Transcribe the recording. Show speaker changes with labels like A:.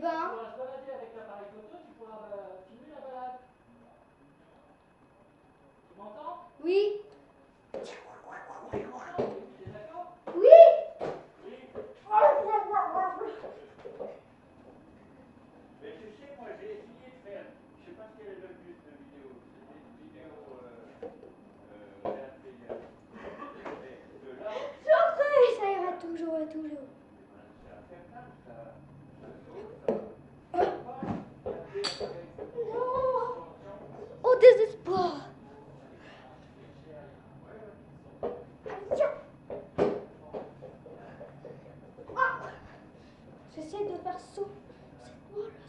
A: ben.
B: Tu pourras se balader avec l'appareil photo, tu pourras filmer la balade. Tu m'entends?
A: Oui.
B: Tu m'entends? Tu es d'accord?
A: Oui.
B: Oui. Mais tu sais, moi j'ai essayé de faire, je sais pas quel est le but de vidéo, c'était une vidéo réintégrée. Mais de là,
A: Ça ira toujours et toujours.
B: c'est infernal, ça saute, ça pas garder l'appareil photo en suspension.
A: Au désespoir. J'essaie de faire saut. C'est quoi là?